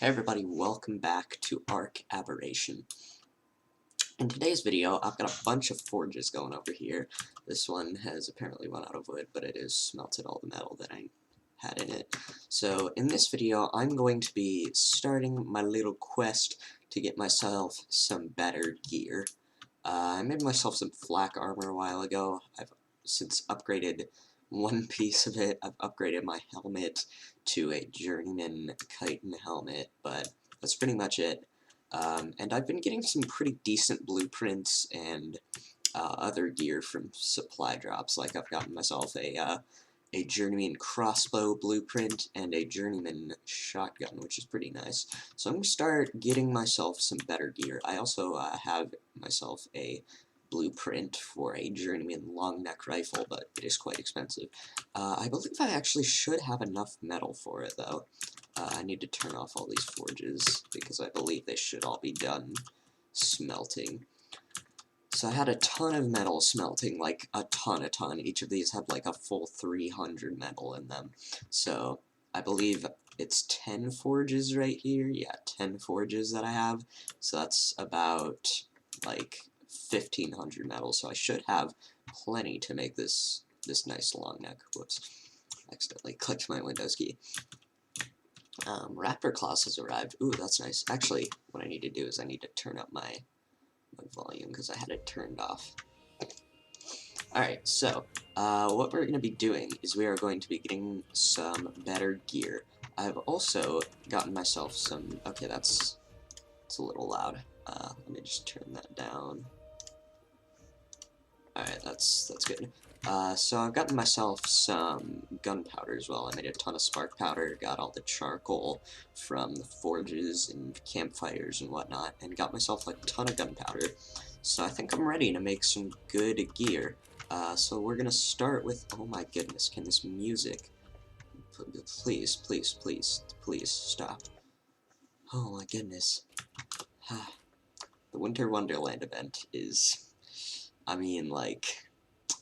Hey everybody, welcome back to ARK Aberration. In today's video, I've got a bunch of forges going over here. This one has apparently run out of wood, but it has smelted all the metal that I had in it. So in this video, I'm going to be starting my little quest to get myself some better gear. I made myself some flak armor a while ago. I've since upgraded one piece of it. I've upgraded my helmet to a journeyman chitin helmet, but that's pretty much it. And I've been getting some pretty decent blueprints and other gear from supply drops. Like I've gotten myself a journeyman crossbow blueprint and a journeyman shotgun, which is pretty nice. So I'm going to start getting myself some better gear. I also have myself a blueprint for a journeyman long neck rifle, but it is quite expensive. I believe I actually should have enough metal for it, though. I need to turn off all these forges, because I believe they should all be done smelting. So I had a ton of metal smelting, like a ton. Each of these have like a full 300 metal in them. So I believe it's 10 forges right here. Yeah, 10 forges that I have. So that's about like 1,500 metal. So I should have plenty to make this nice long neck. Whoops, accidentally clicked my Windows key. Raptor Class has arrived. Ooh, that's nice. Actually, what I need to do is I need to turn up my volume because I had it turned off. Alright, so what we're going to be doing is we are going to be getting some better gear. I've also gotten myself some... Okay, that's a little loud. Let me just turn that down. Alright, that's good. So I've gotten myself some gunpowder as well. I made a ton of spark powder, got all the charcoal from the forges and campfires and whatnot, and got myself like a ton of gunpowder. So I think I'm ready to make some good gear. So we're gonna start with, oh my goodness, can this music, please, please, please, please stop. Oh my goodness. The Winter Wonderland event is, I mean, like,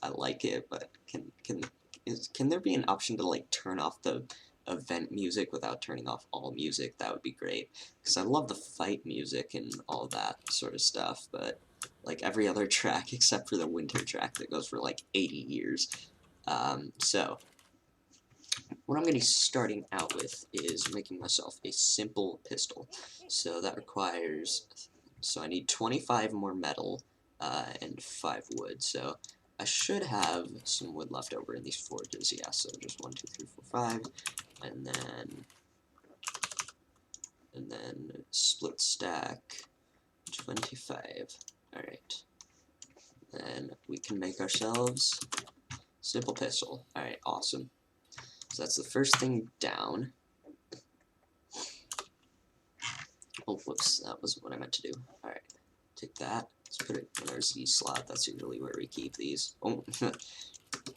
I like it, but can there be an option to like turn off the event music without turning off all music? That would be great, because I love the fight music and all that sort of stuff, but like every other track except for the winter track that goes for like 80 years. So what I'm going to be starting out with is making myself a simple pistol. So that requires, so I need 25 more metal and 5 wood. So I should have some wood left over in these forges, yeah, so just 1, 2, 3, 4, 5, and then split stack 25. Alright. Then we can make ourselves simple pistol. Alright, awesome. So that's the first thing down. Oh, whoops, that wasn't what I meant to do. Alright, take that. Let's put it in our Z slot. That's usually where we keep these. Oh,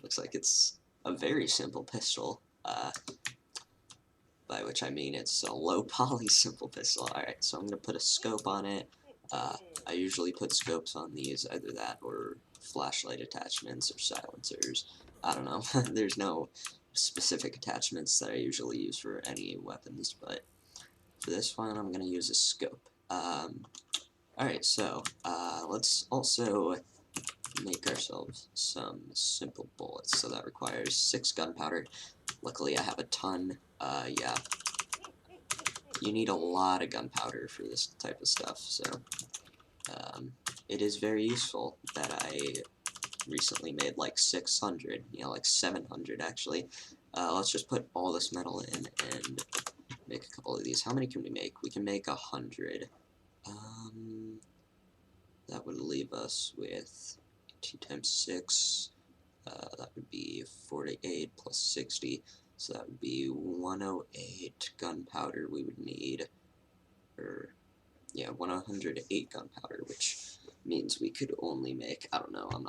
looks like it's a very simple pistol. By which I mean it's a low poly simple pistol. Alright, so I'm going to put a scope on it. I usually put scopes on these, either that or flashlight attachments or silencers. I don't know. There's no specific attachments that I usually use for any weapons, but for this one I'm going to use a scope. Alright, so let's also make ourselves some simple bullets. So that requires 6 gunpowder. Luckily I have a ton. Yeah. You need a lot of gunpowder for this type of stuff, so it is very useful that I recently made like 600, you know, like 700 actually. Let's just put all this metal in and make a couple of these. How many can we make? We can make 100. That would leave us with 18 times 6. That would be 48 plus 60. So that would be 108 gunpowder we would need. Or, yeah, 108 gunpowder, which means we could only make, I don't know, I'm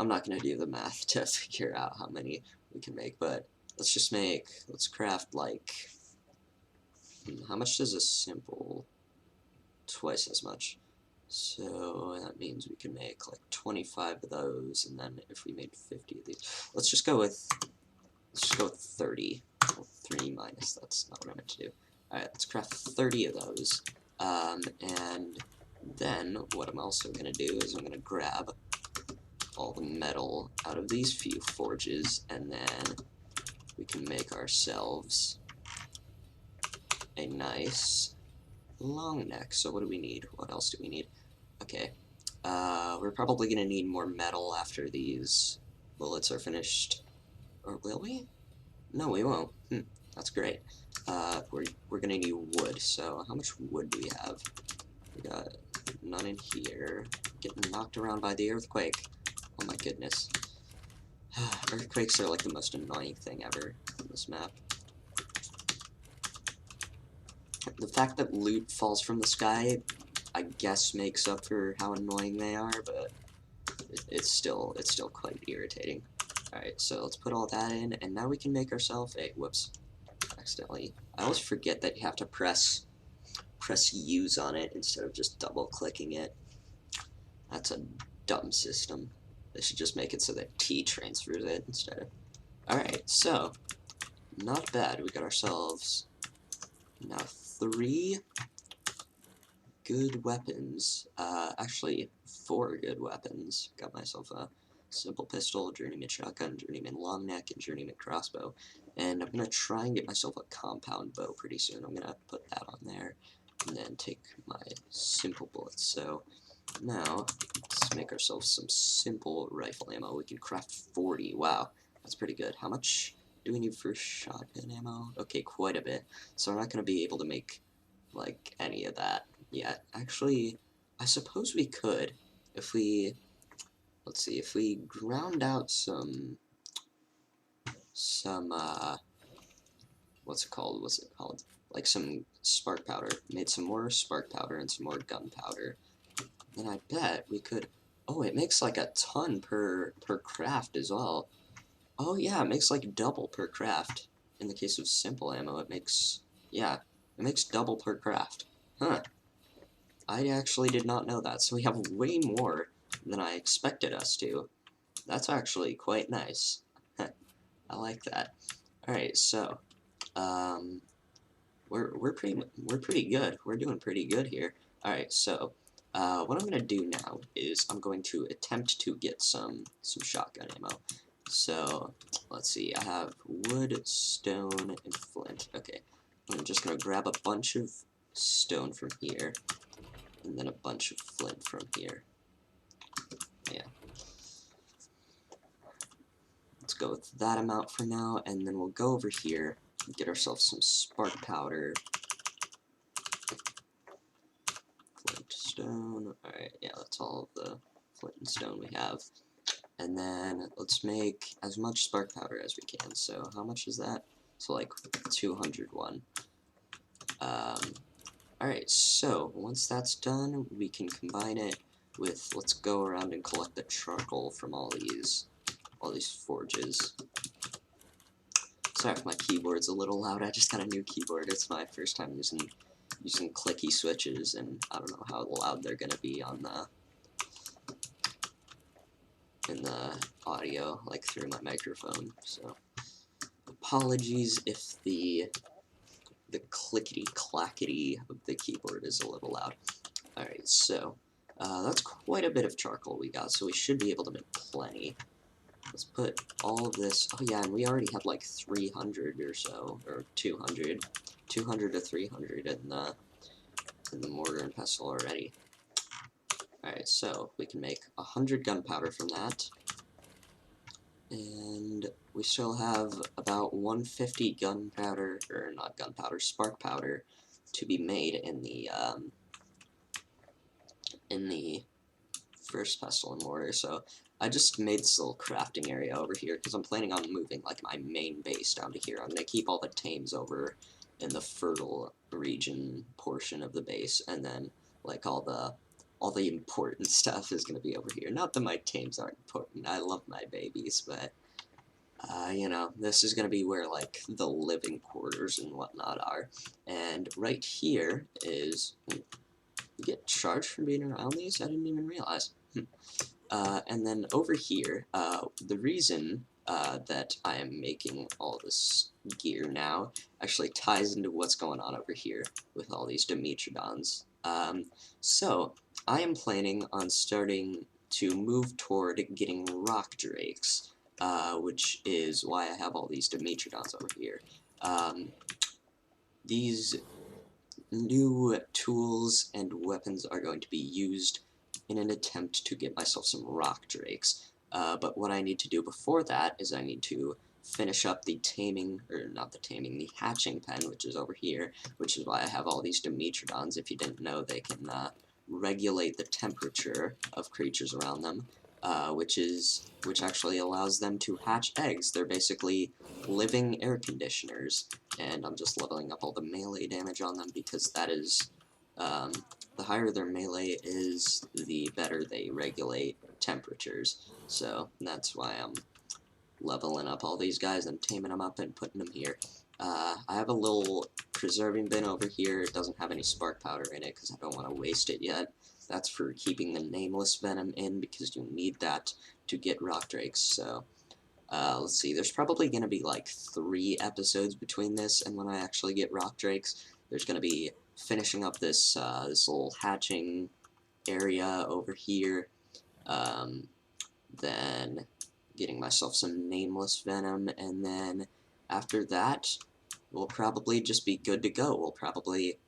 not gonna do the math to figure out how many we can make, but let's craft like, how much does a simple? Twice as much. So that means we can make like 25 of those, and then if we made 50 of these, let's just go with 30. Well, 3 minus, that's not what I meant to do. Alright, let's craft 30 of those. And then what I'm also going to do is I'm going to grab all the metal out of these few forges, and then we can make ourselves a nice long neck. So what do we need? What else do we need? Okay, we're probably going to need more metal after these bullets are finished. Or will we? No, we won't. That's great. We're gonna need wood, so how much wood do we have? We got none in here. Getting knocked around by the earthquake. Oh my goodness. Earthquakes are like the most annoying thing ever on this map. The fact that loot falls from the sky, I guess, makes up for how annoying they are, but it's still quite irritating. Alright, so let's put all that in, and now we can make ourselves a... Whoops. Accidentally. I always forget that you have to press use on it instead of just double-clicking it. That's a dumb system. They should just make it so that T transfers it instead of... Alright, so, not bad. We got ourselves now 3 good weapons. Actually, 4 good weapons. Got myself a simple pistol, journeyman shotgun, journeyman long neck, and journeyman crossbow. And I'm going to try and get myself a compound bow pretty soon. I'm going to put that on there, and then take my simple bullets. So, now, let's make ourselves some simple rifle ammo. We can craft 40. Wow, that's pretty good. How much do we need for shotgun ammo? Okay, quite a bit. So we're not going to be able to make, like, any of that yet. Actually, I suppose we could if we... Let's see, if we ground out some, what's it called, like some spark powder, made some more spark powder and some more gunpowder, then I bet we could, oh, it makes like a ton per craft as well. Oh yeah, it makes like double per craft. In the case of simple ammo, it makes, yeah, it makes double per craft. Huh. I actually did not know that, so we have way more than I expected us to. That's actually quite nice. I like that. Alright, so we're pretty good. We're doing pretty good here. Alright, so what I'm gonna do now is I'm going to attempt to get some shotgun ammo. So let's see, I have wood, stone, and flint. Okay, I'm just gonna grab a bunch of stone from here, and then a bunch of flint from here. Yeah. Let's go with that amount for now, and then we'll go over here and get ourselves some spark powder. Flint, stone. Alright, yeah, that's all of the flint and stone we have. And then let's make as much spark powder as we can. So how much is that? So like 201. Alright, so once that's done, we can combine it with, let's go around and collect the charcoal from all these forges. Sorry if my keyboard's a little loud, I just got a new keyboard. It's my first time using clicky switches, and I don't know how loud they're gonna be on in the audio, like through my microphone, so apologies if the clickety-clackety of the keyboard is a little loud. Alright, so that's quite a bit of charcoal we got, so we should be able to make plenty. Let's put all of this, oh yeah, and we already have like 300 or so, or 200 to 300 in the mortar and pestle already. Alright, so we can make 100 gunpowder from that, and we still have about 150 gunpowder, or not gunpowder, spark powder, to be made in the first pestle and mortar. So I just made this little crafting area over here because I'm planning on moving like my main base down to here. I'm gonna keep all the tames over in the fertile region portion of the base, and then like all the important stuff is gonna be over here. Not that my tames aren't important. I love my babies, but you know, this is gonna be where like the living quarters and whatnot are. And right here is, you get charged for being around these? I didn't even realize. And then over here, the reason that I am making all this gear now actually ties into what's going on over here with all these Dimetrodons. So, I am planning on starting to move toward getting rock drakes, which is why I have all these Dimetrodons over here. These new tools and weapons are going to be used in an attempt to get myself some rock drakes. But what I need to do before that is I need to finish up the taming, or not the taming, the hatching pen, which is over here, which is why I have all these Dimetrodons. If you didn't know, they can regulate the temperature of creatures around them, which actually allows them to hatch eggs. They're basically living air conditioners, and I'm just leveling up all the melee damage on them because that is, the higher their melee is, the better they regulate temperatures. So that's why I'm leveling up all these guys and taming them up and putting them here. I have a little preserving bin over here. It doesn't have any spark powder in it because I don't want to waste it yet. That's for keeping the nameless venom in because you need that to get rock drakes. So let's see, there's probably going to be like 3 episodes between this and when I actually get rock drakes. There's going to be finishing up this this little hatching area over here, then getting myself some nameless venom, and then after that, we'll probably just be good to go. We'll probably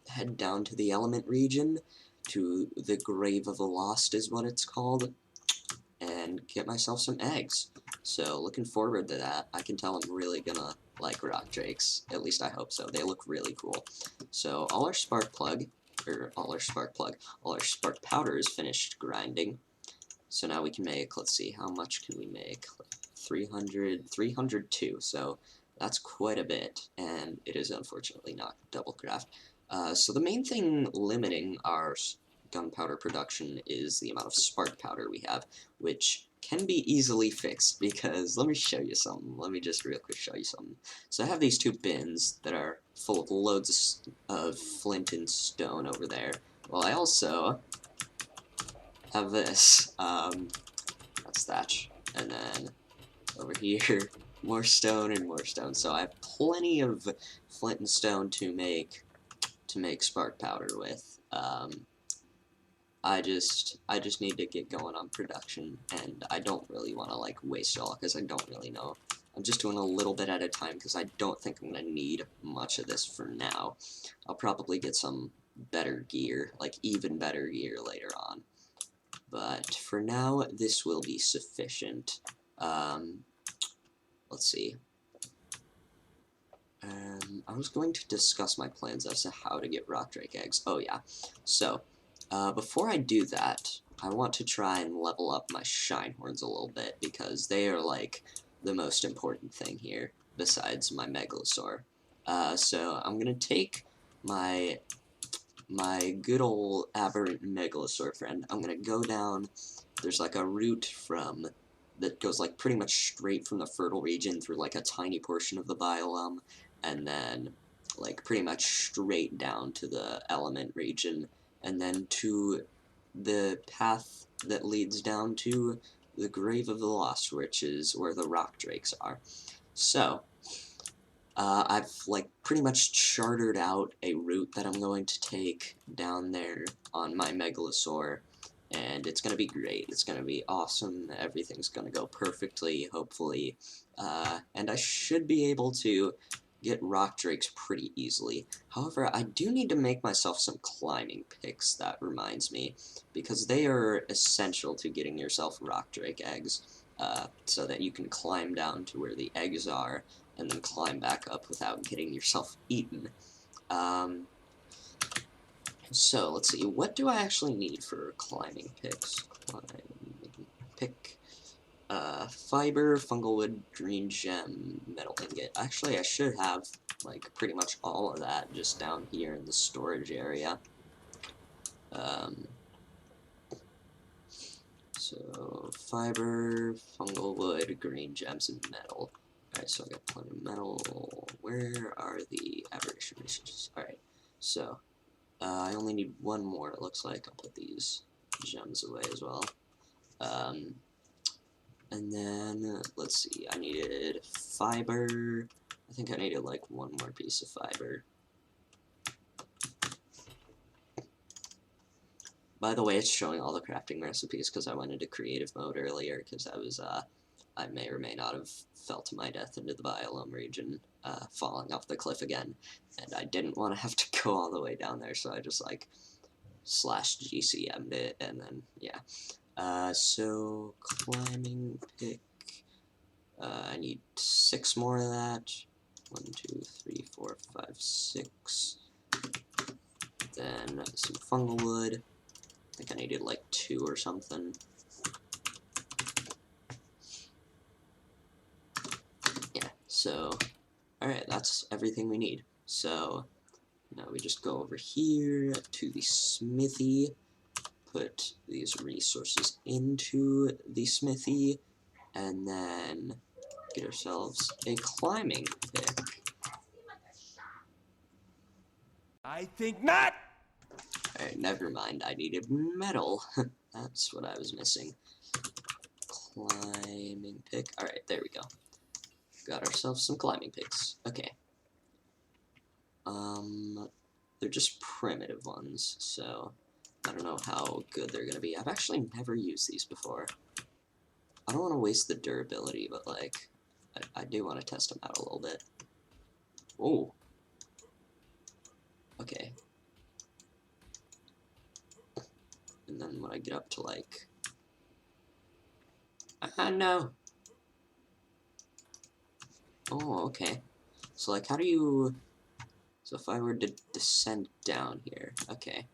head down to the element region, to the Grave of the Lost is what it's called, and get myself some eggs. So, looking forward to that. I can tell I'm really gonna like rock drakes. At least I hope so. They look really cool. So, all our spark powder is finished grinding. So now we can make, let's see, how much can we make? 302, so that's quite a bit, and it is unfortunately not double craft. So the main thing limiting our gunpowder production is the amount of spark powder we have, which can be easily fixed, because let me show you something. Let me just real quick show you something. So I have these 2 bins that are full of loads of flint and stone over there. Well, I also have this, that's thatch, and then over here, more stone and more stone, so I have plenty of flint and stone to make spark powder with. I just need to get going on production, and I don't really want to, like, waste it all, because I don't really know. I'm just doing a little bit at a time, because I don't think I'm going to need much of this for now. I'll probably get some better gear, like, even better gear later on. But for now, this will be sufficient. Let's see. I was going to discuss my plans as to how to get rock drake eggs. Oh yeah. So, before I do that, I want to try and level up my shine horns a little bit, because they are, like, the most important thing here, besides my megalosaur. So, I'm gonna take my good old aberrant megalosaur friend. I'm gonna go down. There's like a route that goes like pretty much straight from the fertile region through like a tiny portion of the biome, and then like pretty much straight down to the element region, and then to the path that leads down to the Grave of the Lost, which is where the rock drakes are. So, I've, like, pretty much chartered out a route that I'm going to take down there on my megalosaur, and it's gonna be great. It's gonna be awesome. Everything's gonna go perfectly, hopefully, and I should be able to get rock drakes pretty easily. However, I do need to make myself some climbing picks, that reminds me, because they are essential to getting yourself rock drake eggs, so that you can climb down to where the eggs are, and then climb back up without getting yourself eaten. So, let's see, what do I actually need for climbing picks? Fiber, fungal wood, green gem, metal ingot. Actually, I should have, like, pretty much all of that just down here in the storage area. So, fiber, fungal wood, green gems, and metal. Alright, so I got plenty of metal. Where are the aberration resources? Alright, so I only need 1 more, it looks like. I'll put these gems away as well. And then, let's see, I needed fiber. I think I needed like one more piece of fiber. By the way, it's showing all the crafting recipes because I went into creative mode earlier because I may or may not have fell to my death into the biome region, falling off the cliff again, and I didn't want to have to go all the way down there, so I just like /GCM'd it, and then yeah. So climbing pick. I need 6 more of that. 1, 2, 3, 4, 5, 6. Then some fungal wood. I think I needed like 2 or something. Yeah, so, alright, that's everything we need. So, now we just go over here to the smithy, put these resources into the smithy, and then get ourselves a climbing pick. I think not! Alright, never mind, I needed metal. That's what I was missing. Climbing pick. Alright, there we go. Got ourselves some climbing picks. Okay. They're just primitive ones, so I don't know how good they're gonna be. I've actually never used these before. I don't want to waste the durability, but like, I do want to test them out a little bit. Oh. Okay. And then when I get up to like... no! Oh, okay. So like, how do you... So if I were to descend down here, okay.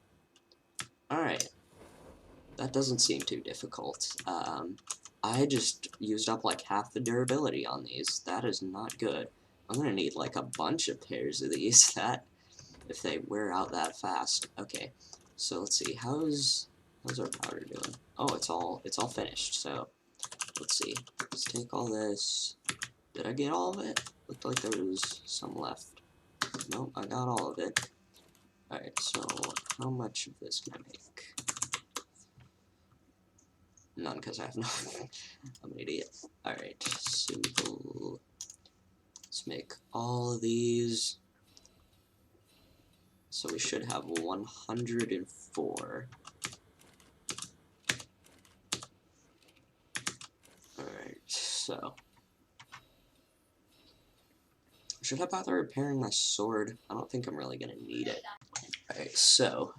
Alright. That doesn't seem too difficult. I just used up like half the durability on these. That is not good. I'm gonna need like a bunch of pairs of these that if they wear out that fast. Okay. So let's see, how's our powder doing? Oh, it's all finished, so let's see. Let's take all this. Did I get all of it? Looked like there was some left. Nope, I got all of it. Alright, so how much of this can I make? None, because I have no... I'm an idiot. Alright, so let's make all of these. So we should have 104. Alright, so... Should I bother repairing my sword? I don't think I'm really gonna need it. Alright, so,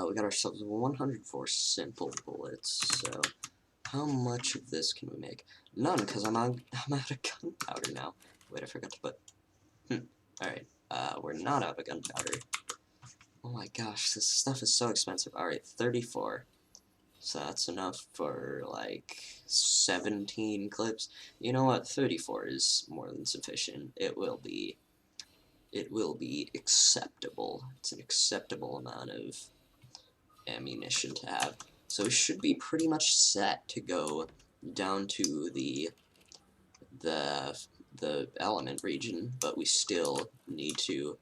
we got ourselves 104 simple bullets, so... How much of this can we make? None, because I'm out of gunpowder now. Wait, I forgot to put... Alright, we're not out of gunpowder. Oh my gosh, this stuff is so expensive. Alright, 34. So that's enough for, like, 17 clips. You know what? 34 is more than sufficient. It will be acceptable. It's an acceptable amount of ammunition to have. So we should be pretty much set to go down to the element region, but we still need to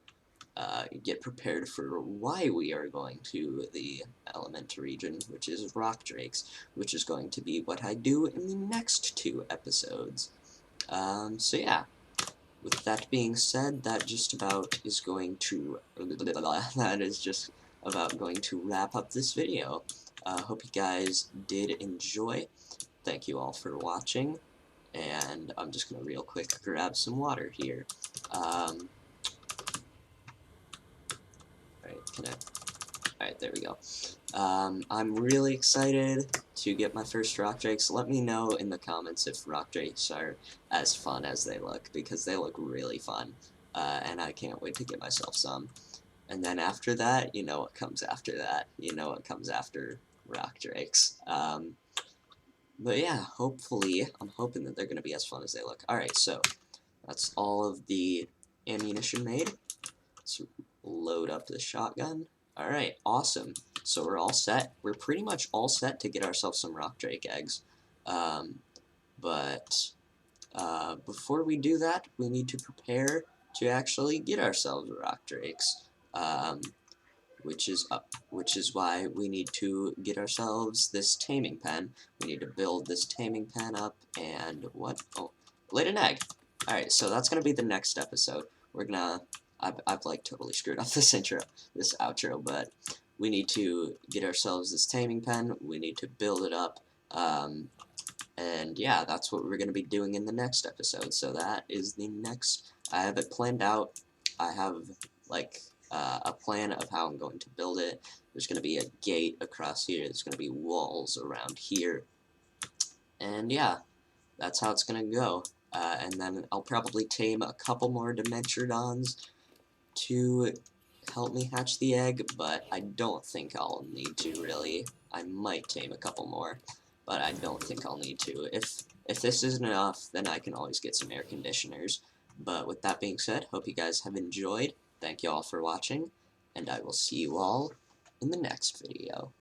get prepared for why we are going to the element region, which is rock drakes, which is going to be what I do in the next 2 episodes. So yeah, with that being said, that just about is going to wrap up this video. Hope you guys did enjoy. Thank you all for watching, and I'm just gonna real quick grab some water here. Alright, there we go. I'm really excited to get my first rock drakes. Let me know in the comments if rock drakes are as fun as they look, because they look really fun, and I can't wait to get myself some. And then after that, you know what comes after that. You know what comes after rock drakes. But yeah, hopefully, I'm hoping that they're going to be as fun as they look. Alright, so that's all of the ammunition made. Let's load up the shotgun. Alright, awesome. So we're all set. We're pretty much all set to get ourselves some rock drake eggs. Before we do that, we need to prepare to actually get ourselves rock drakes. which is why we need to get ourselves this taming pen. We need to build this taming pen up, and what? Oh, laid an egg. Alright, so that's gonna be the next episode. We're gonna... I've like totally screwed up this outro, but we need to get ourselves this taming pen, we need to build it up, and yeah, that's what we're gonna be doing in the next episode. So that is the next... I have it planned out. I have, like, a plan of how I'm going to build it. There's going to be a gate across here, there's going to be walls around here, and yeah, that's how it's going to go. And then I'll probably tame a couple more Dimentrodons to help me hatch the egg, but I don't think I'll need to, really. I might tame a couple more, but I don't think I'll need to. If this isn't enough, then I can always get some air conditioners. But with that being said, hope you guys have enjoyed. Thank you all for watching, and I will see you all in the next video.